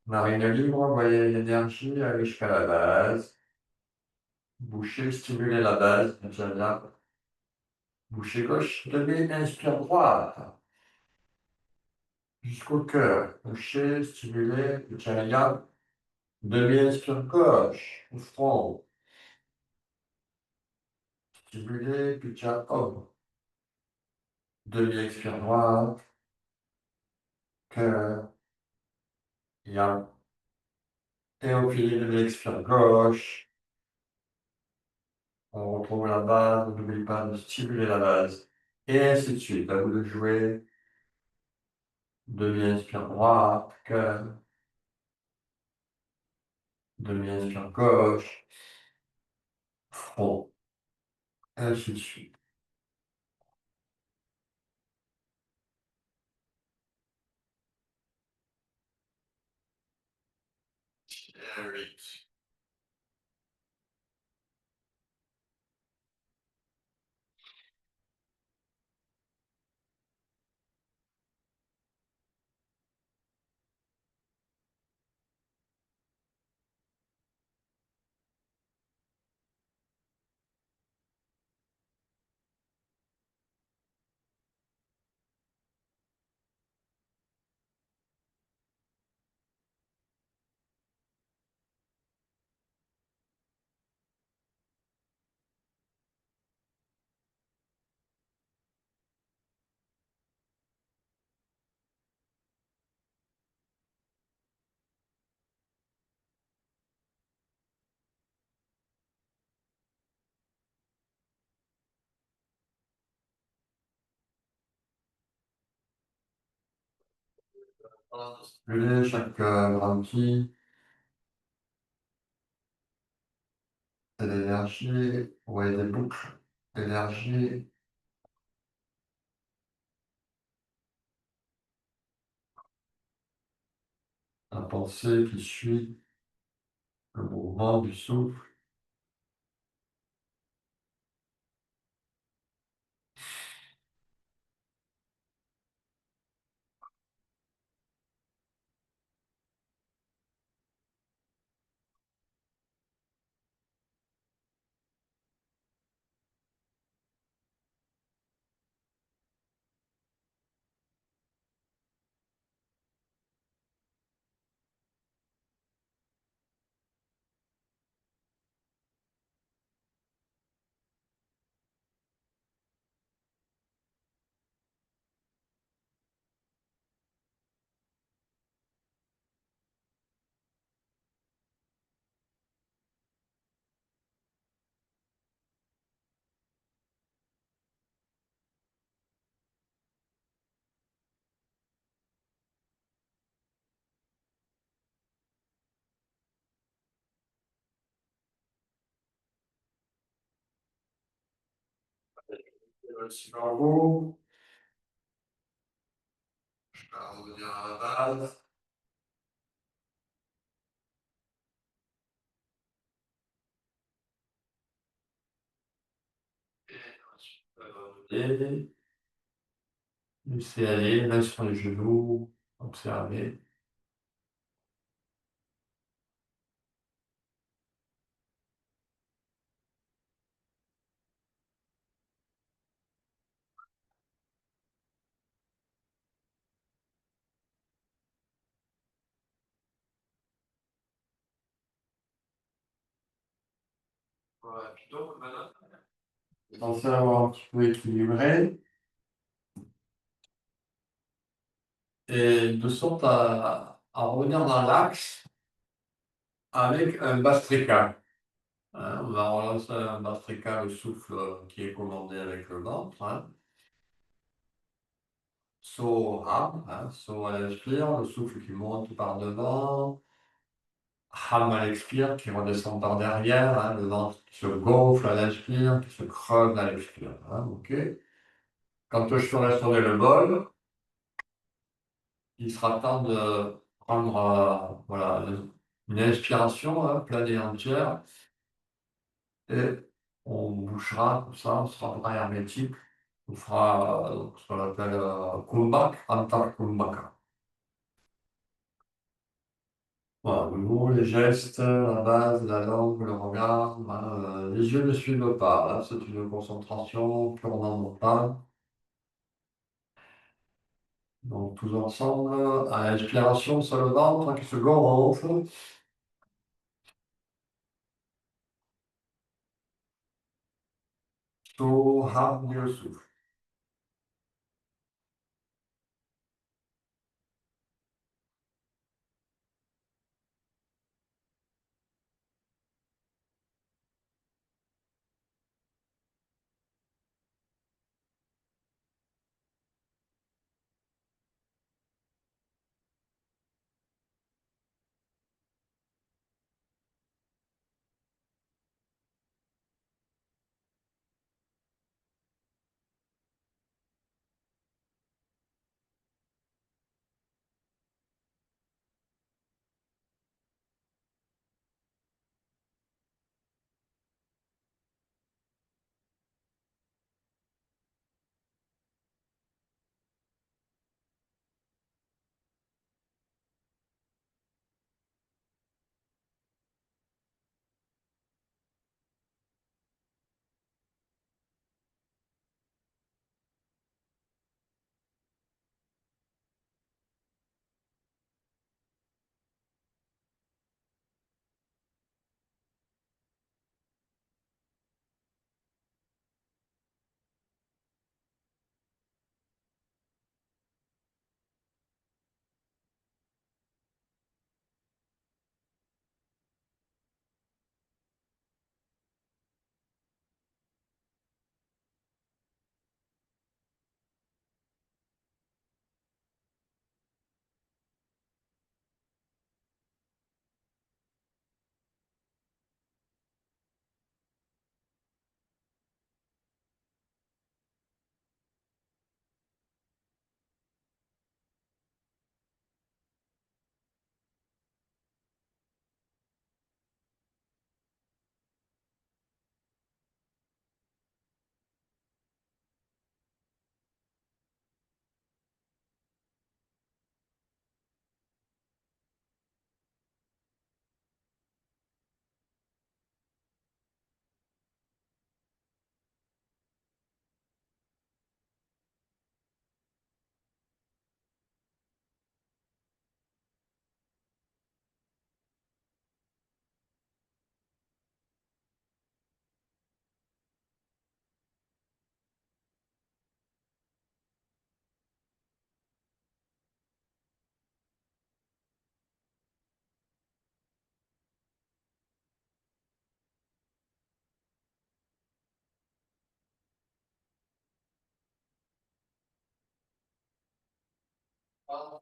Narine libre, envoyez l'énergie aller jusqu'à la base. Bouchez, stimulez la base, bien bien. Bouchez gauche, demi, inspire droite. Jusqu'au cœur. Bouchez, stimulez, bien. Demi, inspire gauche, au front. Stimulez, Pichat homme. Demi-expire droite, cœur, yang. Et au fil demi-expire gauche. On retrouve la base, on n'oublie pas de stimuler la base. Et ainsi de suite. À vous de jouer. Demi-inspire droite, cœur. Demi-inspire gauche, front. Ainsi de suite. Et 8. Stimuler chaque ralenti, c'est l'énergie, vous voyez des boucles d'énergie, la pensée qui suit le mouvement du souffle. Super beau, je vais revenir à la base. Et laissez aller, main sur les genoux, observez. Voilà, puis donc, maintenant, pensez à avoir un petit peu équilibré et de sorte à revenir dans l'axe avec un bastrika. Hein, on va relancer un bastrika, le souffle qui est commandé avec le ventre. Hein. So, hein, so à l'inspire, le souffle qui monte par devant. Ham à l'expire, qui redescend par derrière, hein, le ventre qui se gonfle à l'inspire, qui se creuse à l'expire. Hein, ok. Quand je ferai sonner le bol, il sera temps de prendre voilà, une inspiration hein, pleine et entière et on bouchera tout ça, on sera vraiment hermétique. On fera ce qu'on appelle Kumbhak, Antar Kumbhaka. Voilà, le mot, les gestes, la base, la langue, le regard, hein, les yeux ne suivent pas. Là, c'est une concentration purement mentale. Donc, tous ensemble, à l'inspiration, sur le ventre qui se gonfle. So, ramener le souffle.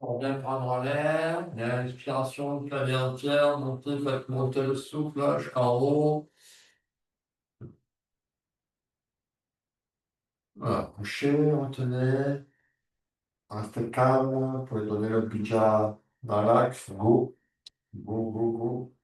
Pour bien prendre l'air, l'inspiration, clavier entière, monter, faites monter le souffle là, jusqu'en haut. Voilà, couchez, retenez, restez calme, vous pouvez donner le budget dans l'axe, go, go, go, go.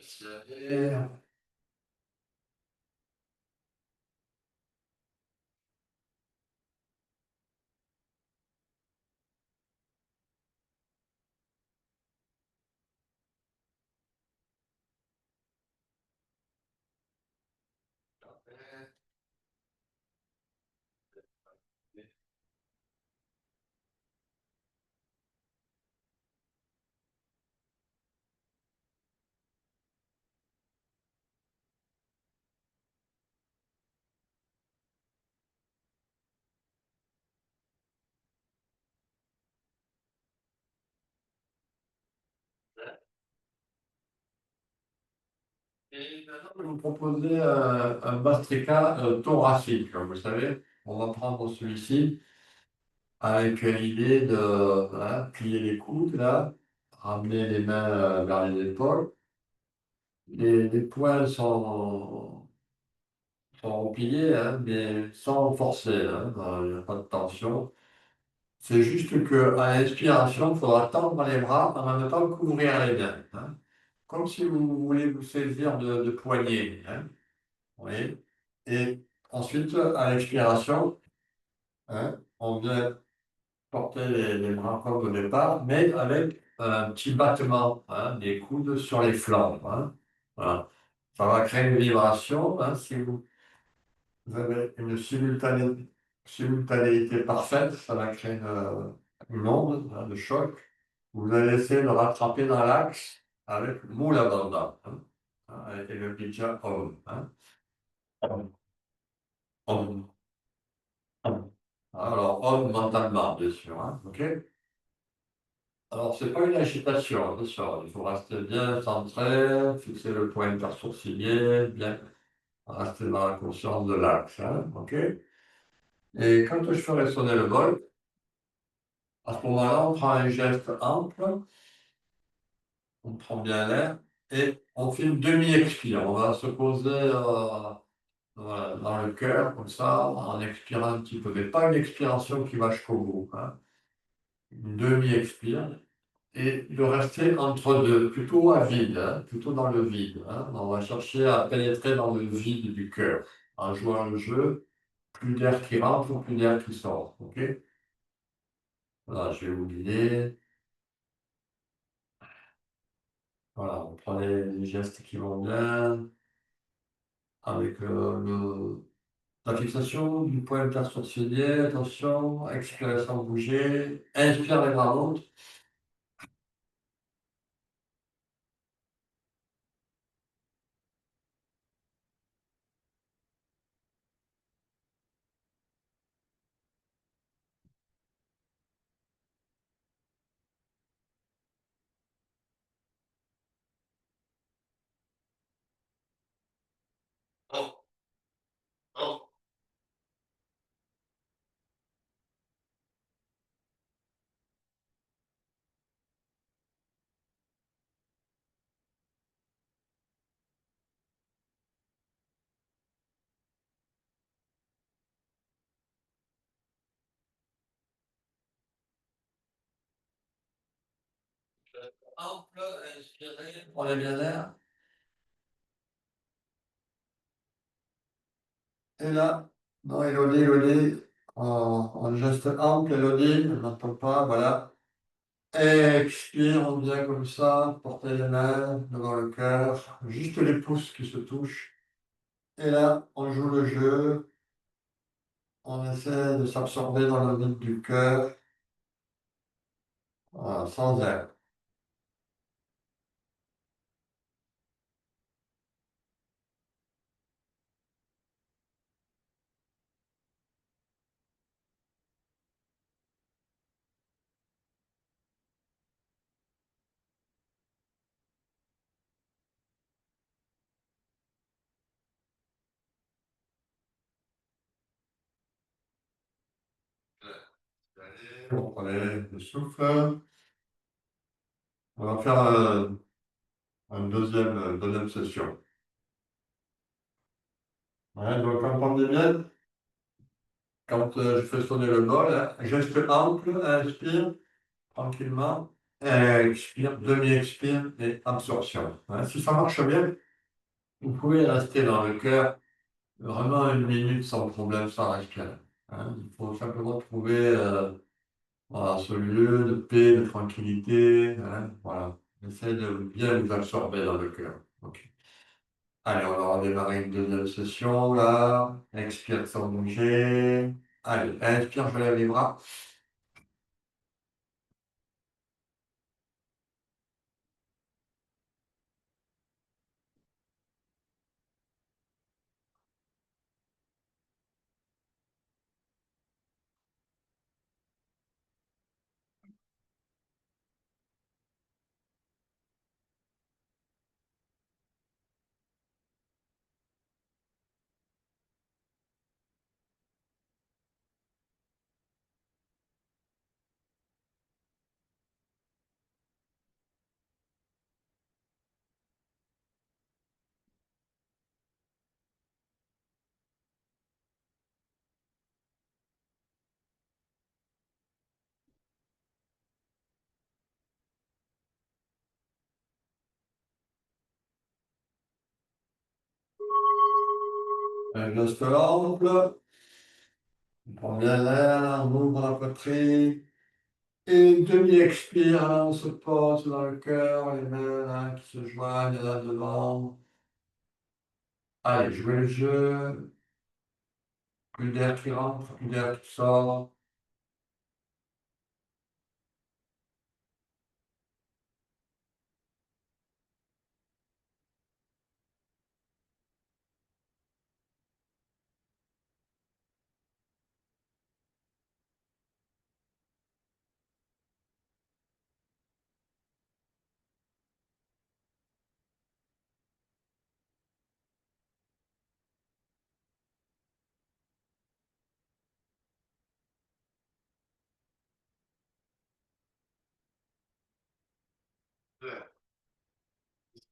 Serrez. Et maintenant, je vais vous proposer un Bastrika thoracique. Vous savez, on va prendre celui-ci avec l'idée de plier les coudes, là, ramener les mains vers les épaules. Les poings sont pliés, hein, mais sans forcer, hein, il n'y a pas de tension. C'est juste qu'à l'inspiration, il faudra tendre les bras en même temps couvrir les mains, hein, comme si vous voulez vous saisir de poignets. Hein, vous voyez. Et ensuite, à l'expiration, hein, on vient porter les bras comme au départ, mais avec un petit battement, hein, des coudes sur les flancs. Hein. Voilà. Ça va créer une vibration. Hein, si vous avez une simultanéité parfaite, ça va créer une onde, hein, de choc. Vous allez essayer de rattraper dans l'axe avec Mula Bandha, hein, et le Bija Om. Hein. Om. Om. Om. Alors, Om mentalement, bien sûr. Hein, ok. Alors, c'est pas une agitation, attention, il faut rester bien centré, fixer le point intersourcilier, bien rester dans la conscience de l'axe. Hein, ok. Et quand je ferai sonner le bol, à ce moment-là, on prend un geste ample, on prend bien l'air et on fait une demi-expire. On va se poser voilà, dans le cœur, comme ça, en expirant un petit peu, mais pas une expiration qui va jusqu'au bout. Hein. Une demi-expire. Et de rester entre deux, plutôt à vide, hein, plutôt dans le vide. Hein. On va chercher à pénétrer dans le vide du cœur en jouant le jeu, plus d'air qui rentre, plus d'air qui sort. Ok. Voilà, je vais vous guider. Voilà, on prend les gestes qui vont bien, avec la fixation du point intersourcilier, attention, expiration bouger, inspire les bras montent. Oh, oh. Ample, inspirez, prenez bien l'air. Et là, non, Elodie, Elodie, en geste ample, Elodie, je n'entends pas, voilà. Expire, on vient comme ça, porter les mains devant le cœur, juste les pouces qui se touchent. Et là, on joue le jeu, on essaie de s'absorber dans le vide du cœur, voilà, sans air. Allez, on prenait le souffle. On va faire une deuxième session. Ouais, donc, entendez bien, quand je fais sonner le bol, hein, geste ample, inspire tranquillement, expire, demi-expire et absorption. Ouais, si ça marche bien, vous pouvez rester dans le cœur vraiment 1 minute sans problème, sans respirer. Hein. Il faut simplement trouver voilà, ce lieu de paix, de tranquillité. Hein, voilà. Essayez de bien vous absorber dans le cœur. Ok. Allez, on va redémarrer une deuxième session là. Expire sans bouger. Allez, inspire, je lève les bras. Un geste ample. On prend bien l'air, on ouvre la poitrine. Et demi-expire, là, on se pose dans le cœur, les mains là, qui se joignent là devant. Allez, jouez le jeu. Plus d'air qui rentre, plus d'air qui sort.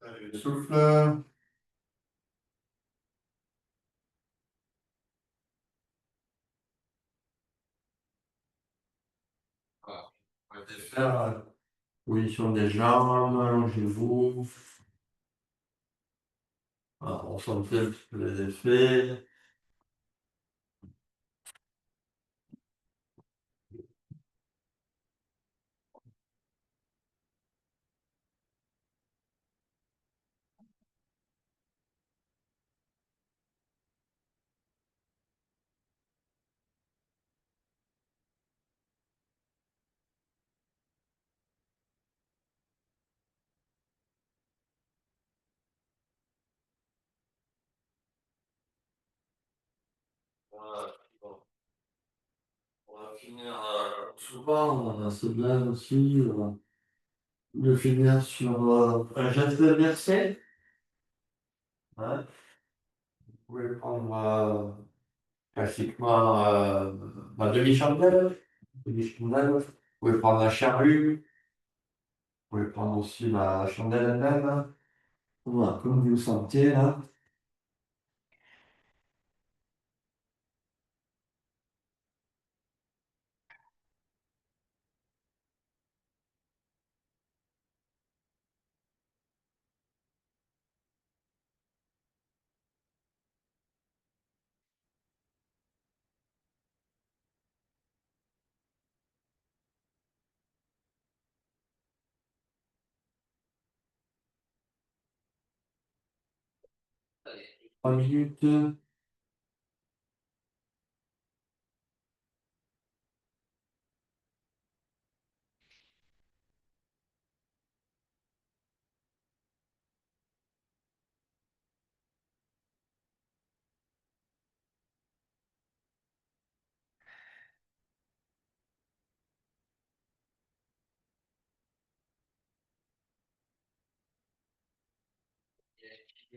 Allez, souffle. Voilà. On va faire position des jambes, allongez-vous. Voilà, on sent un petit peu les effets. Voilà. Bon. On va finir souvent, c'est bien aussi de finir sur un geste inversé. Hein. Vous pouvez prendre classiquement ma demi-chandelle. Demi-chandelle. Vous pouvez prendre la charrue. Vous pouvez prendre aussi la chandelle elle-même. Voilà, comme vous le sentez là. 3 minutes.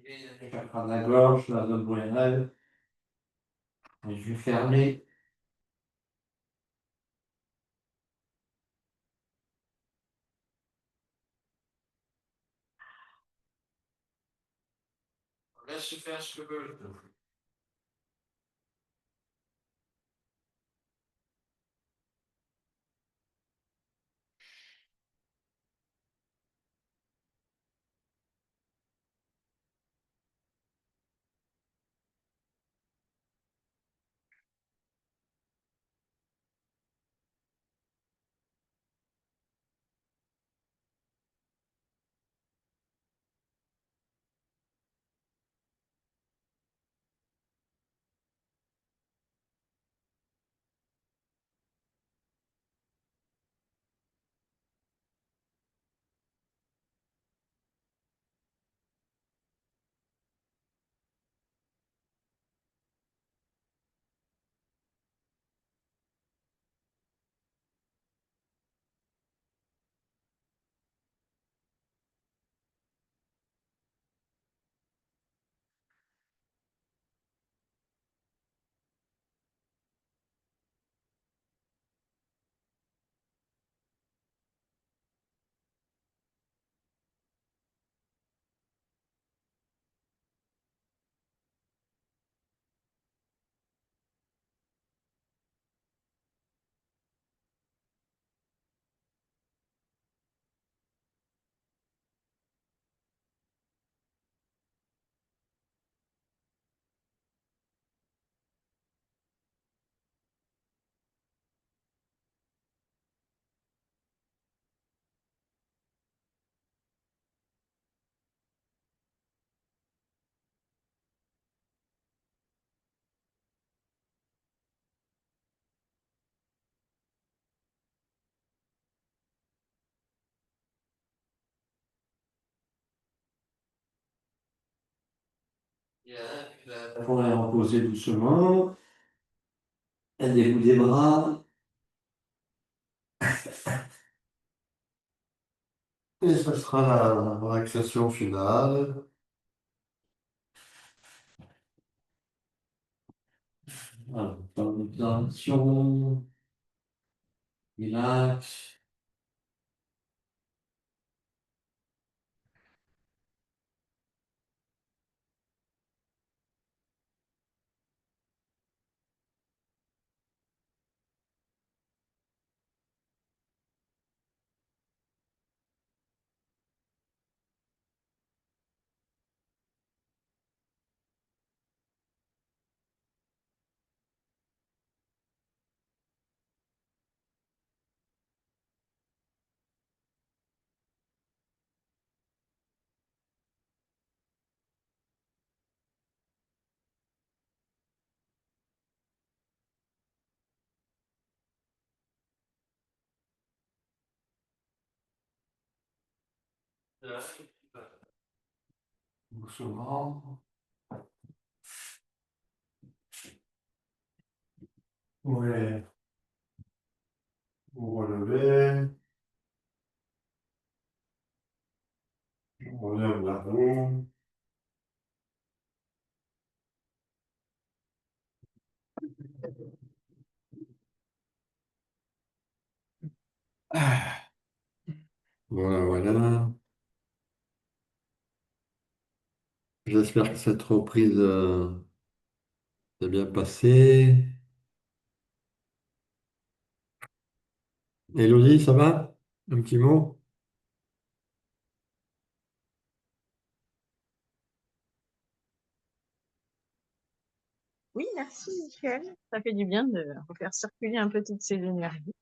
Je vais prendre la gorge, la zone voyelle. Et je vais fermer. Laisse faire ce que veut. La jambe est reposée doucement. Elle déboule des bras. Et ce sera la relaxation finale. Alors, dans l'observation, relax. Doucement. Ouais. Vous relevez. On relève la roue. Ah, voilà, voilà. J'espère que cette reprise s'est bien passée. Élodie, ça va? Un petit mot? Oui, merci Michel. Ça fait du bien de refaire circuler un peu toutes ces énergies.